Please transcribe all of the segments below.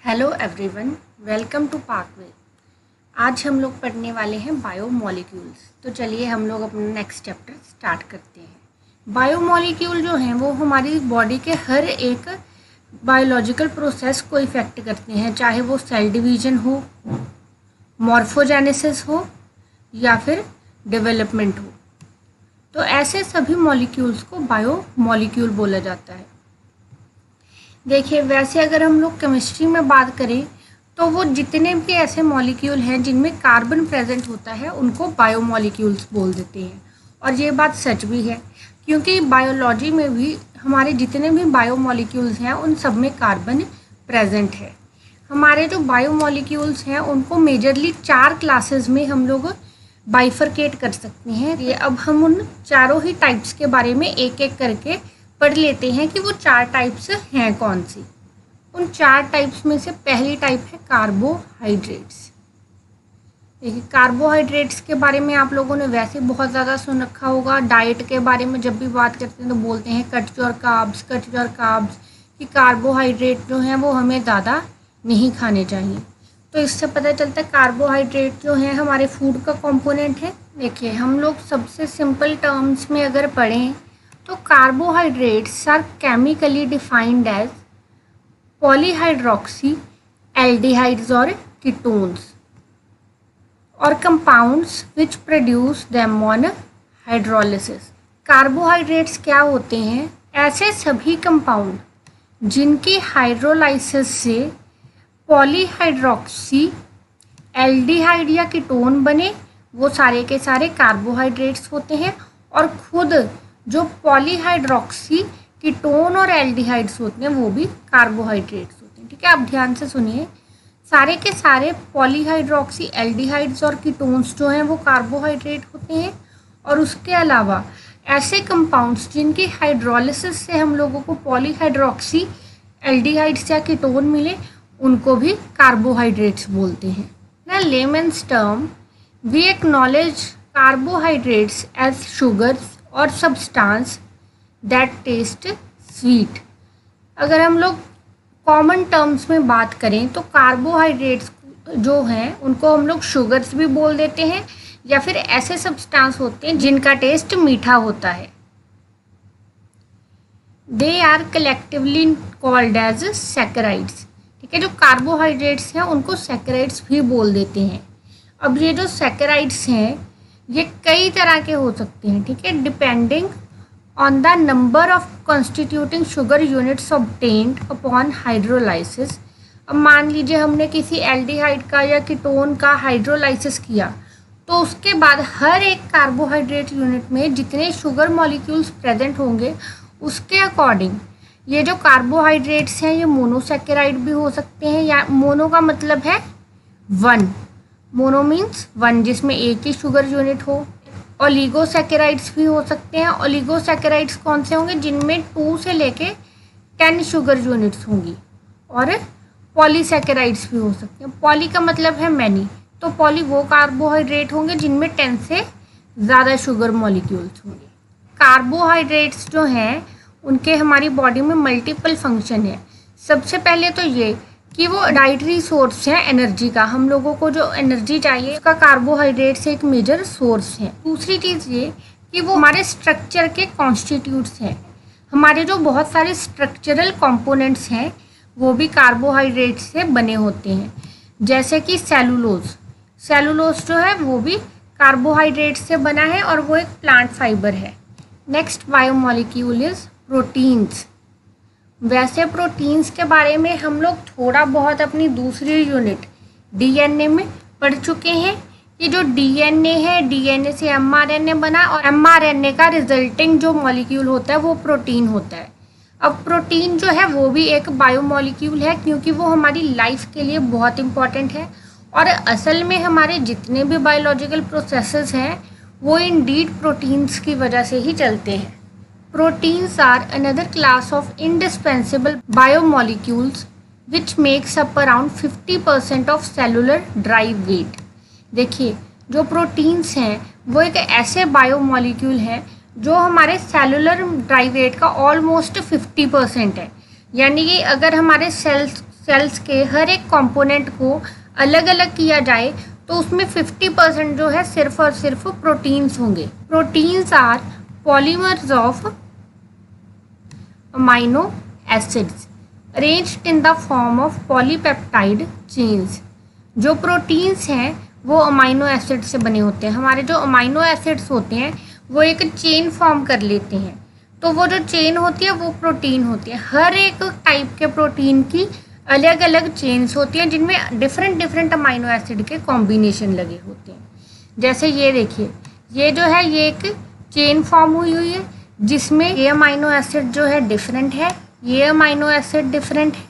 Hello everyone, welcome to Parkway. आज हम लोग पढ़ने वाले हैं बायोमोलिक्यूल्स। तो चलिए हम लोग अपना नेक्स्ट चैप्टर स्टार्ट करते हैं। बायोमोलिक्यूल जो हैं वो हमारी बॉडी के हर एक बायोलॉजिकल प्रोसेस को इफ़ेक्ट करते हैं, चाहे वो सेल डिवीजन हो, मॉर्फोजेनेसिस हो या फिर डेवलपमेंट हो। तो ऐसे सभी मॉलिक्यूल्स को बायोमोलिक्यूल बोला जाता है। देखिए, वैसे अगर हम लोग केमिस्ट्री में बात करें तो वो जितने भी ऐसे मॉलिक्यूल हैं जिनमें कार्बन प्रेजेंट होता है उनको बायोमोलिक्यूल्स बोल देते हैं। और ये बात सच भी है, क्योंकि बायोलॉजी में भी हमारे जितने भी बायोमोलिक्यूल्स हैं उन सब में कार्बन प्रेजेंट है। हमारे जो बायोमोलिक्यूल्स हैं उनको मेजरली 4 क्लासेस में हम लोग बाइफरकेट कर सकते हैं। ये अब हम उन चारों ही टाइप्स के बारे में एक एक करके पढ़ लेते हैं कि वो 4 टाइप्स हैं कौन सी। उन 4 टाइप्स में से पहली टाइप है कार्बोहाइड्रेट्स। देखिए, कार्बोहाइड्रेट्स के बारे में आप लोगों ने वैसे बहुत ज़्यादा सुन रखा होगा। डाइट के बारे में जब भी बात करते हैं तो बोलते हैं कट योर कार्ब्स कि कार्बोहाइड्रेट जो हैं वो हमें ज़्यादा नहीं खाने चाहिए। तो इससे पता चलता है कार्बोहाइड्रेट जो है हमारे फूड का कंपोनेंट है। देखिए, हम लोग सबसे सिंपल टर्म्स में अगर पढ़ें तो carbohydrates are chemically defined as polyhydroxy aldehydes और कीटोन्स और compounds which produce them on hydrolysis. Carbohydrates क्या होते हैं? ऐसे सभी कंपाउंड जिनकी हाइड्रोलाइसिस से पॉलीहाइड्रोक्सी एल्डिहाइड या कीटोन बने, वो सारे के सारे कार्बोहाइड्रेट्स होते हैं। और खुद जो पॉलीहाइड्रोक्सी कीटोन और एल्डिहाइड्स होते हैं वो भी कार्बोहाइड्रेट्स होते हैं। ठीक है, आप ध्यान से सुनिए। सारे के सारे पॉलीहाइड्रोक्सी एल्डिहाइड्स और कीटोन्स जो हैं वो कार्बोहाइड्रेट होते हैं। और उसके अलावा ऐसे कंपाउंड्स जिनकी हाइड्रोलिसिस से हम लोगों को पॉलीहाइड्रोक्सी एल्डिहाइड्स या कीटोन मिले उनको भी कार्बोहाइड्रेट्स बोलते हैं। ना layman's term we acknowledge carbohydrates as sugars और सब्सटेंस दैट टेस्ट स्वीट। अगर हम लोग कॉमन टर्म्स में बात करें तो कार्बोहाइड्रेट्स जो हैं उनको हम लोग शुगर्स भी बोल देते हैं या फिर ऐसे सब्सटेंस होते हैं जिनका टेस्ट मीठा होता है। They are collectively called as saccharides. ठीक है, जो कार्बोहाइड्रेट्स हैं उनको सैकराइड्स भी बोल देते हैं। अब ये जो सैकराइड्स हैं ये कई तरह के हो सकते हैं। ठीक है, depending on the number of constituting sugar units obtained upon hydrolysis. अब मान लीजिए हमने किसी एल्डिहाइड का या कीटोन का हाइड्रोलाइसिस किया तो उसके बाद हर एक कार्बोहाइड्रेट यूनिट में जितने शुगर मॉलिक्यूल्स प्रेजेंट होंगे उसके अकॉर्डिंग ये जो कार्बोहाइड्रेट्स हैं ये मोनोसैकेराइड भी हो सकते हैं। या मोनो का मतलब है 1, मोनो मीन्स 1 जिसमें एक ही शुगर यूनिट हो। ओलिगोसैकेराइड्स भी हो सकते हैं। ओलिगोसैकेराइड्स कौन से होंगे? जिनमें 2 से लेके 10 शुगर यूनिट्स होंगी। और पॉलीसैकेराइड्स भी हो सकते हैं। पॉली का मतलब है मैनी, तो पॉली वो कार्बोहाइड्रेट होंगे जिनमें 10 से ज़्यादा शुगर मॉलिक्यूल्स होंगे। कार्बोहाइड्रेट्स जो हैं उनके हमारी बॉडी में मल्टीपल फंक्शन है। सबसे पहले तो ये कि वो डाइटरी सोर्स है एनर्जी का। हम लोगों को जो एनर्जी चाहिए उसका कार्बोहाइड्रेट्स एक मेजर सोर्स है। दूसरी चीज़ ये कि वो हमारे स्ट्रक्चर के कॉन्स्टिट्यूट्स हैं। हमारे जो बहुत सारे स्ट्रक्चरल कंपोनेंट्स हैं वो भी कार्बोहाइड्रेट्स से बने होते हैं। जैसे कि सेलुलोज जो है वो भी कार्बोहाइड्रेट्स से बना है और वो एक प्लांट फाइबर है। Next biomolecule is proteins. वैसे प्रोटीन्स के बारे में हम लोग थोड़ा बहुत अपनी दूसरी यूनिट डीएनए में पढ़ चुके हैं कि जो डीएनए है, डीएनए से एमआरएनए बना और एमआरएनए का रिजल्टिंग जो मॉलिक्यूल होता है वो प्रोटीन होता है। अब प्रोटीन जो है वो भी एक बायोमोलिक्यूल है क्योंकि वो हमारी लाइफ के लिए बहुत इम्पॉर्टेंट है। और असल में हमारे जितने भी बायोलॉजिकल प्रोसेसेस हैं वो इंडीड प्रोटीन्स की वजह से ही चलते हैं। Proteins are another class of indispensable biomolecules which makes up around 50% of cellular dry weight। देखिए, जो प्रोटीन्स हैं वो एक ऐसे बायोमोलिक्यूल हैं जो हमारे सेलुलर ड्राई वेट का ऑलमोस्ट 50% है। यानी कि अगर हमारे सेल्स सेल्स के हर एक कंपोनेंट को अलग अलग किया जाए तो उसमें 50% जो है सिर्फ और सिर्फ प्रोटीन्स होंगे। Proteins are polymers of amino acids arranged in the form of polypeptide chains. जो प्रोटीन्स हैं वो अमाइनो एसिड से बने होते हैं। हमारे जो अमाइनो एसिड्स होते हैं वो एक चेन फॉर्म कर लेते हैं, तो वो जो चेन होती है वो प्रोटीन होती है। हर एक टाइप के प्रोटीन की अलग अलग चेन्स होती हैं जिनमें डिफरेंट अमाइनो एसिड के कॉम्बिनेशन लगे होते हैं। जैसे ये देखिए, ये जो है ये एक चेन फॉर्म हुई है जिसमें ये अमाइनो एसिड जो है डिफरेंट है, ये अमाइनो एसिड डिफरेंट है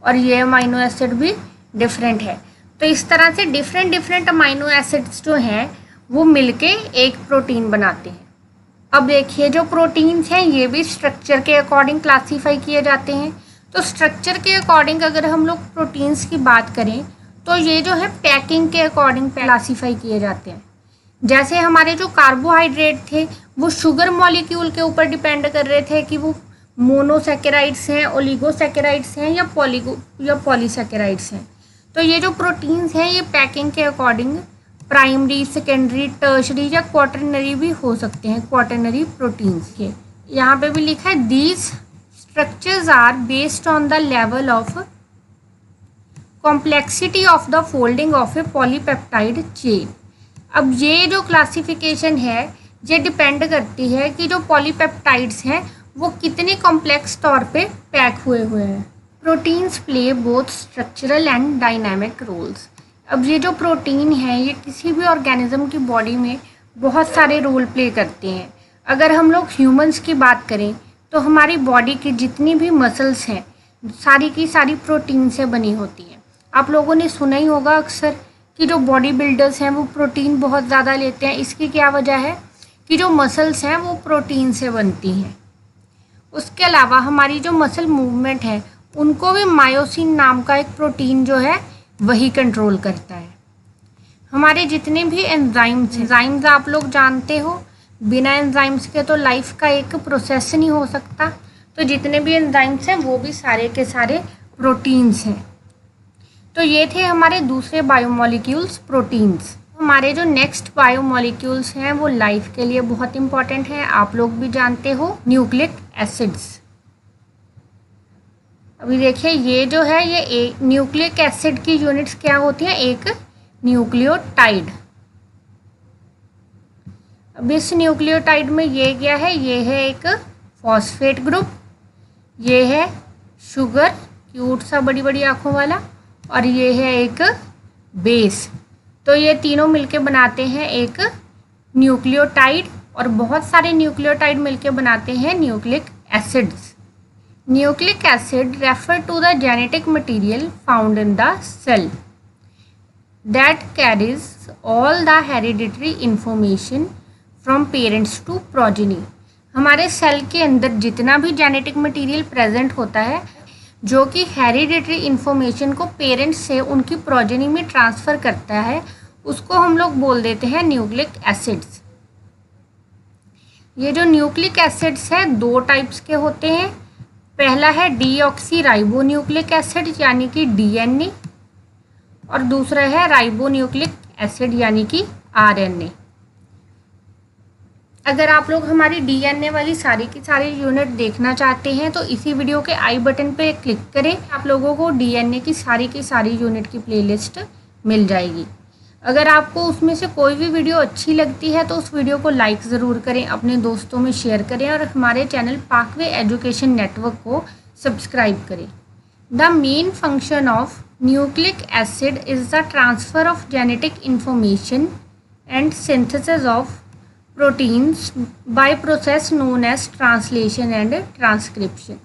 और ये अमाइनो एसिड भी डिफरेंट है। तो इस तरह से डिफरेंट अमाइनो एसिड्स जो हैं वो मिलके एक प्रोटीन बनाते हैं। अब देखिए, जो प्रोटीन्स हैं ये भी स्ट्रक्चर के अकॉर्डिंग क्लासीफाई किए जाते हैं। तो स्ट्रक्चर के अकॉर्डिंग अगर हम लोग प्रोटीन्स की बात करें तो ये जो है पैकिंग के अकॉर्डिंग क्लासीफाई किए जाते हैं। जैसे हमारे जो कार्बोहाइड्रेट थे वो शुगर मॉलिक्यूल के ऊपर डिपेंड कर रहे थे कि वो मोनोसैकेराइड्स हैं, ओलिगोसैकेराइड्स हैं या पॉलीसैकेराइड्स हैं। तो ये जो प्रोटीन्स हैं ये पैकिंग के अकॉर्डिंग प्राइमरी, सेकेंडरी, टर्शरी या क्वाटरनरी भी हो सकते हैं, क्वाटरनरी प्रोटीन्स के। यहाँ पे भी लिखा है these structures are based on the level of complexity of the folding of a polypeptide chain. अब ये जो क्लासिफिकेशन है ये डिपेंड करती है कि जो पॉलीपेप्टाइड्स हैं वो कितने कॉम्प्लेक्स तौर पे पैक हुए हैं। Proteins play both structural and dynamic roles. अब ये जो प्रोटीन है ये किसी भी ऑर्गेनिज्म की बॉडी में बहुत सारे रोल प्ले करते हैं। अगर हम लोग ह्यूमंस की बात करें तो हमारी बॉडी की जितनी भी मसल्स हैं सारी की सारी प्रोटीन से बनी होती हैं। आप लोगों ने सुना ही होगा अक्सर कि जो बॉडी बिल्डर्स हैं वो प्रोटीन बहुत ज़्यादा लेते हैं। इसकी क्या वजह है कि जो मसल्स हैं वो प्रोटीन से बनती हैं। उसके अलावा हमारी जो मसल मूवमेंट है उनको भी मायोसिन नाम का एक प्रोटीन जो है वही कंट्रोल करता है। हमारे जितने भी एंजाइम्स आप लोग जानते हो, बिना एंजाइम्स के तो लाइफ का एक प्रोसेस नहीं हो सकता। तो जितने भी एंजाइम्स हैं वो भी सारे के सारे प्रोटीन्स हैं। तो ये थे हमारे दूसरे बायोमोलिक्यूल्स प्रोटीन्स। हमारे जो नेक्स्ट बायोमोलिक्यूल्स हैं वो लाइफ के लिए बहुत इंपॉर्टेंट है। आप लोग भी जानते हो, न्यूक्लिक एसिड्स। अभी देखिए ये जो है ये न्यूक्लिक एसिड की यूनिट्स क्या होती हैं, एक न्यूक्लियोटाइड। अब इस न्यूक्लियोटाइड में ये क्या है, ये है एक फॉस्फेट ग्रुप, ये है शुगर क्यूट सा बड़ी बड़ी आँखों वाला, और ये है एक बेस। तो ये तीनों मिलके बनाते हैं एक न्यूक्लियोटाइड, और बहुत सारे न्यूक्लियोटाइड मिलके बनाते हैं nucleic acids. Nucleic acid refer to the genetic material found in the cell that carries all the hereditary information from parents to progeny। हमारे सेल के अंदर जितना भी जेनेटिक मटेरियल प्रेजेंट होता है जो कि हेरिडिटरी इन्फॉर्मेशन को पेरेंट्स से उनकी प्रोजेनी में ट्रांसफ़र करता है उसको हम लोग बोल देते हैं न्यूक्लिक एसिड्स। ये जो न्यूक्लिक एसिड्स है दो टाइप्स के होते हैं। पहला है डीऑक्सीराइबोन्यूक्लिक एसिड यानी कि डीएनए, और दूसरा है राइबोन्यूक्लिक एसिड यानी कि आरएनए। अगर आप लोग हमारी डीएनए वाली सारी की सारी यूनिट देखना चाहते हैं तो इसी वीडियो के आई बटन पे क्लिक करें, आप लोगों को डीएनए की सारी यूनिट की प्लेलिस्ट मिल जाएगी। अगर आपको उसमें से कोई भी वीडियो अच्छी लगती है तो उस वीडियो को लाइक ज़रूर करें, अपने दोस्तों में शेयर करें और हमारे चैनल पाकवे एजुकेशन नेटवर्क को सब्सक्राइब करें। The main function of nucleic acid is the transfer of genetic information and synthesis of proteins by process known as translation and transcription.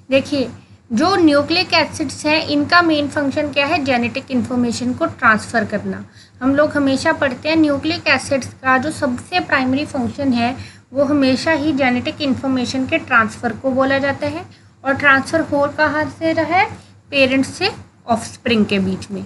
देखिए जो न्यूक्लिक एसिड्स हैं इनका main function क्या है, genetic information को transfer करना। हम लोग हमेशा पढ़ते हैं न्यूक्लिक एसिड्स का जो सबसे प्राइमरी फंक्शन है वो हमेशा ही जेनेटिक इन्फॉर्मेशन के ट्रांसफ़र को बोला जाता है, और ट्रांसफ़र हो कहाँ से रहा है, पेरेंट्स से ऑफस्प्रिंग के बीच में।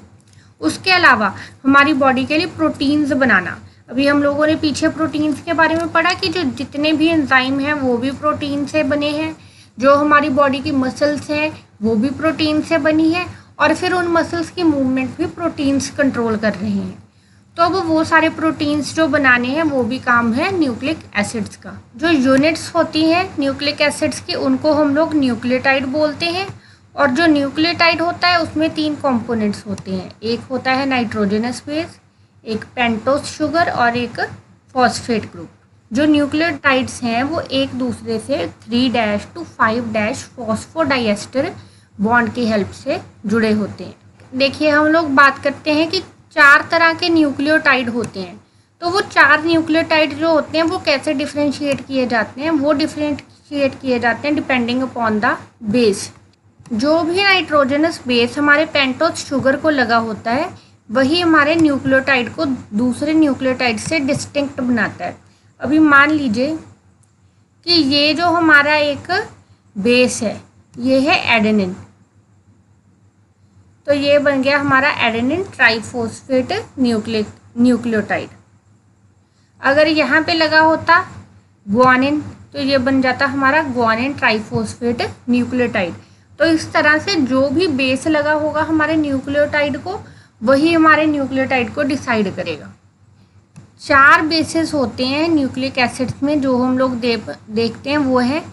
उसके अलावा हमारी बॉडी के लिए प्रोटीन्स बनाना, अभी हम लोगों ने पीछे प्रोटीन्स के बारे में पढ़ा कि जो जितने भी एंजाइम हैं वो भी प्रोटीन से बने हैं, जो हमारी बॉडी की मसल्स हैं वो भी प्रोटीन से बनी है, और फिर उन मसल्स की मूवमेंट भी प्रोटीन्स कंट्रोल कर रहे हैं। तो अब वो सारे प्रोटीन्स जो बनाने हैं वो भी काम है न्यूक्लिक एसिड्स का। जो यूनिट्स होती हैं न्यूक्लिक एसिड्स की उनको हम लोग न्यूक्लियोटाइड बोलते हैं। और जो न्यूक्लियोटाइड होता है उसमें 3 कंपोनेंट्स होते हैं, एक होता है नाइट्रोजनस बेस, एक पेंटोस शुगर और एक फॉस्फेट ग्रुप। जो न्यूक्लियोटाइड्स हैं वो एक दूसरे से 3' to 5' फॉस्फोडाइएस्टर बॉन्ड की हेल्प से जुड़े होते हैं। देखिए हम लोग बात करते हैं कि 4 तरह के न्यूक्लियोटाइड होते हैं। तो वो 4 न्यूक्लियोटाइड जो होते हैं वो कैसे डिफ्रेंशिएट किए जाते हैं? वो डिफ्रेंशिएट किए जाते हैं डिपेंडिंग अपॉन द बेस। जो भी नाइट्रोजनस बेस हमारे पेंटोस शुगर को लगा होता है वही हमारे न्यूक्लियोटाइड को दूसरे न्यूक्लियोटाइड से डिस्टिंक्ट बनाता है। अभी मान लीजिए कि ये जो हमारा एक बेस है ये है एडेनिन, तो ये बन गया हमारा एडेनिन ट्राइफॉस्फेट न्यूक्लियोटाइड। अगर यहाँ पे लगा होता ग्वानिन तो ये बन जाता हमारा ग्वानिन ट्राइफॉस्फेट न्यूक्लियोटाइड। तो इस तरह से जो भी बेस लगा होगा हमारे न्यूक्लियोटाइड को वही हमारे न्यूक्लियोटाइड को डिसाइड करेगा। 4 बेसेस होते हैं न्यूक्लिक एसिड्स में जो हम लोग देखते हैं, वो है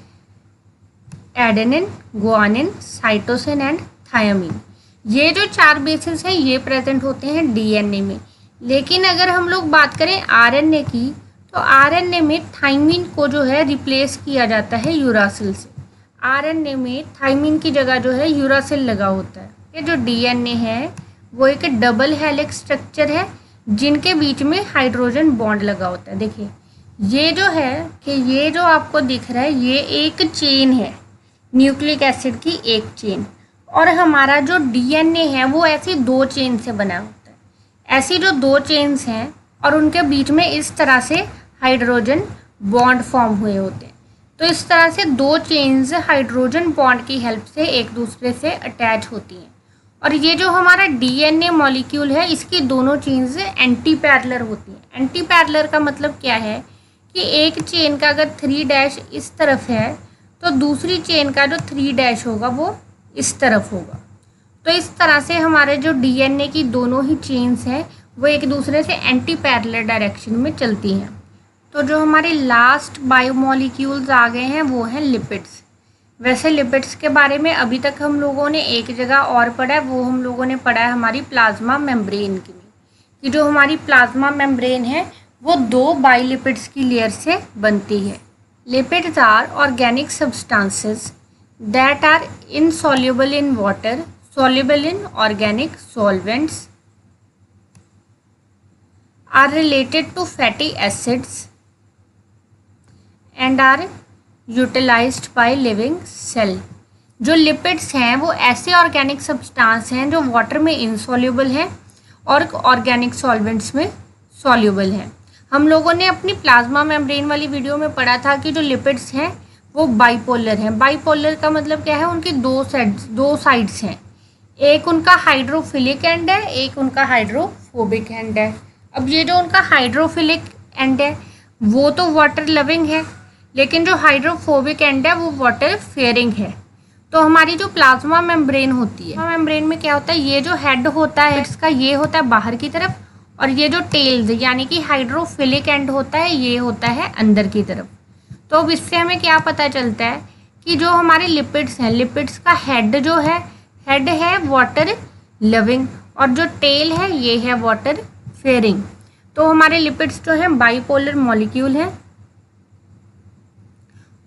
adenine, guanine, cytosine and thymine. ये जो 4 बेसेस हैं ये प्रेजेंट होते हैं डीएनए में। लेकिन अगर हम लोग बात करें आरएनए की तो आरएनए में थायमीन को जो है रिप्लेस किया जाता है यूरासिल से। आरएनए में थायमीन की जगह जो है यूरासिल लगा होता है। ये जो डीएनए है वो एक डबल हेलिक्स स्ट्रक्चर है जिनके बीच में हाइड्रोजन बॉन्ड लगा होता है। देखिए ये जो है कि ये जो आपको दिख रहा है ये एक चेन है, न्यूक्लिक एसिड की एक चेन, और हमारा जो डीएनए है वो ऐसी 2 चेन से बना होता है। ऐसी जो 2 चेन्स हैं और उनके बीच में इस तरह से हाइड्रोजन बॉन्ड फॉर्म हुए होते हैं। तो इस तरह से 2 चेन्स हाइड्रोजन बॉन्ड की हेल्प से एक दूसरे से अटैच होती हैं। और ये जो हमारा डीएनए मॉलिक्यूल है इसकी दोनों चेन्स एंटी पैरेलल होती हैं। एंटी पैरेलल का मतलब क्या है कि एक चेन का अगर 3' इस तरफ है तो दूसरी चेन का जो 3' होगा वो इस तरफ होगा। तो इस तरह से हमारे जो डीएनए की दोनों ही चेन्स हैं वो एक दूसरे से एंटी पैरेलल डायरेक्शन में चलती हैं। तो जो हमारे लास्ट बायोमॉलिक्यूल्स आ गए हैं वो हैं लिपिड्स। वैसे लिपिड्स के बारे में अभी तक हम लोगों ने एक जगह और पढ़ा है, वो हम लोगों ने पढ़ा है हमारी प्लाज्मा मेम्ब्रेन की, कि जो हमारी प्लाज्मा मेम्ब्रेन है वो 2 बाइलिपिड्स की लेयर से बनती है। Lipids are organic substances that are insoluble in water, soluble in organic solvents, are related to fatty acids and are utilized by living cell। जो लिपिड्स हैं वो ऐसे ऑर्गेनिक सब्सटेंस हैं जो वाटर में इनसॉल्युबल हैं और ऑर्गेनिक सॉल्वेंट्स में सॉल्युबल हैं। हम लोगों ने अपनी प्लाज्मा मेम्ब्रेन वाली वीडियो में पढ़ा था कि जो लिपिड्स हैं वो बाइपोलर हैं। बाइपोलर का मतलब क्या है, उनकी 2 साइड्स हैं, एक उनका हाइड्रोफिलिक एंड है, एक उनका हाइड्रोफोबिक एंड है। अब ये जो उनका हाइड्रोफिलिक एंड है वो तो वाटर लविंग है, लेकिन जो हाइड्रोफोबिक एंड है वो वाटर फेयरिंग है। तो हमारी जो प्लाज्मा मेम्ब्रेन होती है, मेम्ब्रेन में क्या होता है, ये जो हेड होता है इसका ये होता है बाहर की तरफ, और ये जो टेल्स यानी कि हाइड्रोफिलिक एंड होता है ये होता है अंदर की तरफ। तो अब इससे हमें क्या पता चलता है कि जो हमारे लिपिड्स हैं, लिपिड्स का हेड जो है, हेड है वाटर लविंग और जो टेल है ये है वाटर फेयरिंग। तो हमारे लिपिड्स जो हैं बाइपोलर मॉलिक्यूल हैं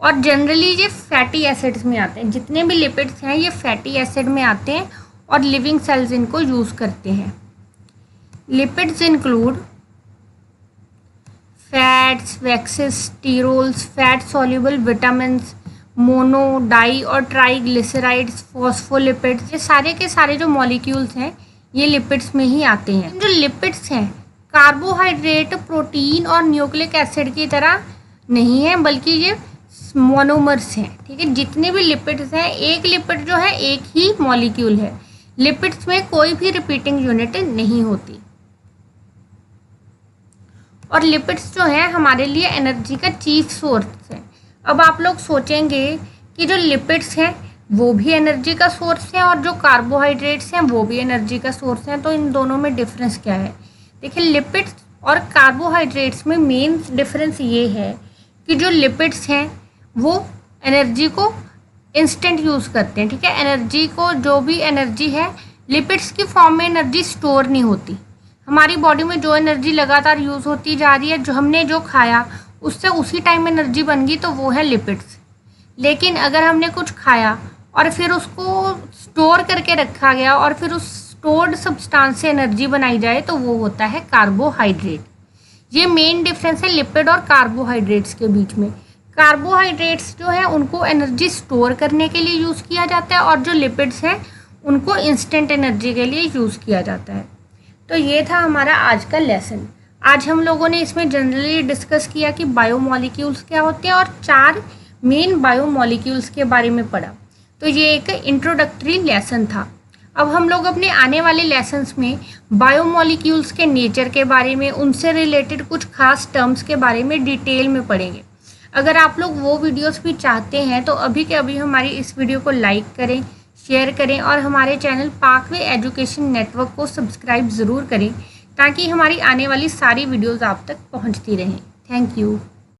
और जनरली ये फैटी एसिड्स में आते हैं। जितने भी लिपिड्स हैं ये फैटी एसिड में आते हैं और लिविंग सेल्स इनको यूज़ करते हैं। Lipids include fats, waxes, sterols, fat soluble vitamins, mono, di और ट्राइग्लिसराइड्स, फॉस्फोलिपिड्स, ये सारे के सारे जो मॉलिक्यूल्स हैं ये लिपिड्स में ही आते हैं। जो लिपिड्स हैं कार्बोहाइड्रेट, प्रोटीन और न्यूक्लिक एसिड की तरह नहीं है, बल्कि ये मोनोमर्स हैं। ठीक है, जितने भी लिपिड्स हैं एक लिपिड जो है एक ही मॉलिक्यूल है। लिपिड्स में कोई भी रिपीटिंग यूनिट नहीं होती। और लिपिड्स जो है हमारे लिए एनर्जी का चीफ सोर्स है। अब आप लोग सोचेंगे कि जो लिपिड्स हैं वो भी एनर्जी का सोर्स है और जो कार्बोहाइड्रेट्स हैं वो भी एनर्जी का सोर्स हैं। तो इन दोनों में डिफरेंस क्या है? देखिए, लिपिड्स और कार्बोहाइड्रेट्स में मेन डिफरेंस ये है कि जो लिपिड्स हैं वो एनर्जी को इंस्टेंट यूज़ करते हैं। ठीक है, एनर्जी को, जो भी एनर्जी है लिपिड्स की फॉर्म में एनर्जी स्टोर नहीं होती। हमारी बॉडी में जो एनर्जी लगातार यूज़ होती जा रही है, जो हमने जो खाया उससे उसी टाइम एनर्जी बन गई, तो वो है लिपिड्स। लेकिन अगर हमने कुछ खाया और फिर उसको स्टोर करके रखा गया और फिर उस स्टोर्ड सब्सटेंस से एनर्जी बनाई जाए, तो वो होता है कार्बोहाइड्रेट। ये मेन डिफरेंस है लिपिड और कार्बोहाइड्रेट्स के बीच में। कार्बोहाइड्रेट्स जो है उनको एनर्जी स्टोर करने के लिए यूज़ किया जाता है और जो लिपिड्स हैं उनको इंस्टेंट एनर्जी के लिए यूज़ किया जाता है। तो ये था हमारा आज का लेसन। आज हम लोगों ने इसमें जनरली डिस्कस किया कि बायोमॉलिक्यूल्स क्या होते हैं और 4 मेन बायोमॉलिक्यूल्स के बारे में पढ़ा। तो ये एक इंट्रोडक्टरी लेसन था। अब हम लोग अपने आने वाले लेसन्स में बायोमॉलिक्यूल्स के नेचर के बारे में, उनसे रिलेटेड कुछ खास टर्म्स के बारे में डिटेल में पढ़ेंगे। अगर आप लोग वो वीडियोस भी चाहते हैं तो अभी के अभी हमारी इस वीडियो को लाइक करें, शेयर करें और हमारे चैनल पाकवे एजुकेशन नेटवर्क को सब्सक्राइब ज़रूर करें ताकि हमारी आने वाली सारी वीडियोस आप तक पहुंचती रहें। Thank you.